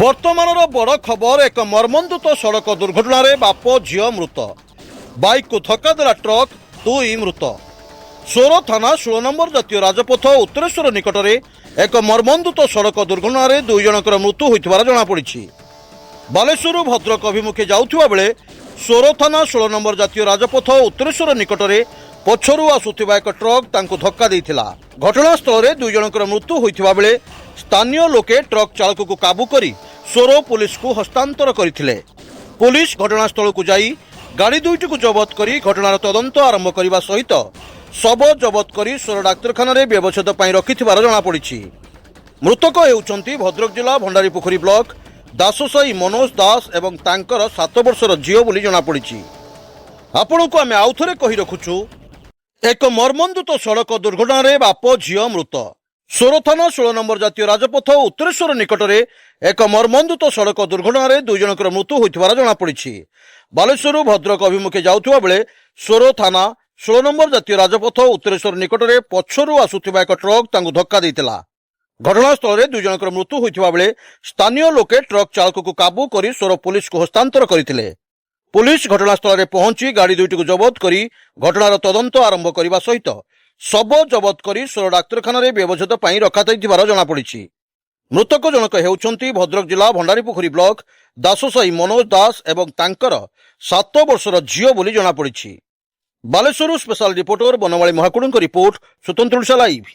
ବର୍ତ୍ତମାନର ବଡ଼ ଖବର ଏକ ମର୍ମନ୍ତୁଦ ସଡ଼କ ଦୁର୍ଘଟଣାରେ ବାପ ଝିଅ ମୃତ। ବାଇକ୍କୁ ଧକ୍କା ଦେଲା ଟ୍ରକ୍, 2 ମୃତ। ସୋର ଥାନା 16 ନମ୍ବର ଜାତୀୟ ରାଜପଥ ଉତ୍ତରେଶ୍ୱର ନିକଟରେ ଏକ ମର୍ମନ୍ତୁଦ ସଡ଼କ ଦୁର୍ଘଟଣାରେ 2 ଜଣଙ୍କର ମୃତ୍ୟୁ ହୋଇଥିବାର ଜଣାପଡ଼ିଛି। ବାଲେଶ୍ୱରରୁ ଭଦ୍ରକ ଅଭିମୁଖେ ଯାଉଥିବା ବେଳେ ସୋର ଥାନା 16 ନମ୍ବର ଜାତୀୟ ରାଜପଥ ଉତ୍ତରେଶ୍ୱର ନିକଟରେ ପଛରୁ ଆସୁଥିବା ଏକ ଟ୍ରକ୍ ତାଙ୍କୁ ଧକ୍କା ଦେଇଥିଲା। ଘଟଣାସ୍ଥଳରେ 2 ଜଣଙ୍କର ମୃତ୍ୟୁ ହୋଇଥିବା ବେଳେ ସ୍ଥାନୀୟ ଲୋକେ ଟ୍ରକ୍ ଚାଳକକୁ କାବୁ କରି ସୋର ପୁଲିସକୁ ହସ୍ତାନ୍ତର କରିଥିଲେ। ପୁଲିସ ଘଟଣାସ୍ଥଳକୁ ଯାଇ ଗାଡ଼ି ଦୁଇଟିକୁ ଜବତ କରି ଘଟଣାର ତଦନ୍ତ ଆରମ୍ଭ କରିବା ସହିତ ଶବ ଜବତ କରି ସୋର ଡାକ୍ତରଖାନାରେ ବ୍ୟବଚ୍ଛେଦ ପାଇଁ ରଖିଥିବାର ଜଣାପଡ଼ିଛି। ମୃତକ ହେଉଛନ୍ତି ଭଦ୍ରକ ଜିଲ୍ଲା ଭଣ୍ଡାରୀପୋଖରୀ ବ୍ଲକ ଦାସସାହି ମନୋଜ ଦାସ ଏବଂ ତାଙ୍କର 7 ବର୍ଷର ଝିଅ ବୋଲି ଜଣାପଡ଼ିଛି। ଆପଣଙ୍କୁ ଆମେ ଆଉଥରେ କହି ରଖୁଛୁ, ଏକ ମର୍ମନ୍ତୁଦ ସଡ଼କ ଦୁର୍ଘଟଣାରେ ବାପ ଝିଅ ମୃତ। ସୋର ଥାନା 16 ନମ୍ବର ଜାତୀୟ ରାଜପଥ ଉତ୍ତରେଶ୍ୱର ନିକଟରେ ଏକ ମର୍ମନ୍ତୁଦ ସଡ଼କ ଦୁର୍ଘଟଣାରେ 2 ଜଣଙ୍କର ମୃତ୍ୟୁ ହୋଇଥିବାର ଜଣାପଡ଼ିଛି। ବାଲେଶ୍ୱରରୁ ଭଦ୍ରକ ଅଭିମୁଖେ ଯାଉଥିବା ବେଳେ ସୋର ଥାନା 16 ନମ୍ବର ଜାତୀୟ ରାଜପଥ ଉତ୍ତରେଶ୍ୱର ନିକଟରେ ପଛରୁ ଆସୁଥିବା ଏକ ଟ୍ରକ୍ ତାଙ୍କୁ ଧକ୍କା ଦେଇଥିଲା। ଘଟଣାସ୍ଥଳରେ 2 ଜଣଙ୍କର ମୃତ୍ୟୁ ହୋଇଥିବା ବେଳେ ସ୍ଥାନୀୟ ଲୋକେ ଟ୍ରକ୍ ଚାଳକକୁ କାବୁ କରି ସୋର ପୁଲିସକୁ ହସ୍ତାନ୍ତର କରିଥିଲେ। ପୁଲିସ ଘଟଣାସ୍ଥଳରେ ପହଞ୍ଚି ଗାଡ଼ି ଦୁଇଟିକୁ ଜବତ କରି ଘଟଣାର ତଦନ୍ତ ଆରମ୍ଭ କରିବା ସହିତ ଶବ ଜବତ କରି ସୋର ଡାକ୍ତରଖାନାରେ ବ୍ୟବଚ୍ଛେଦ ପାଇଁ ରଖାଯାଇଥିବାର ଜଣାପଡ଼ିଛି। ମୃତକ ଜଣକ ହେଉଛନ୍ତି ଭଦ୍ରକ ଜିଲ୍ଲା ଭଣ୍ଡାରୀପୋଖରୀ ବ୍ଲକ ଦାସସାହି ମନୋଜ ଦାସ ଏବଂ ତାଙ୍କର 7 ବର୍ଷର ଝିଅ ବୋଲି ଜଣାପଡ଼ିଛି। ବାଲେଶ୍ୱରରୁ ସ୍ପେଶାଲ ରିପୋର୍ଟର ବନମାଳୀ ମହାକୁଡ଼ଙ୍କ ରିପୋର୍ଟ, ସ୍ୱତନ୍ତ୍ର ଓଡ଼ିଶା ଲାଇଭ୍।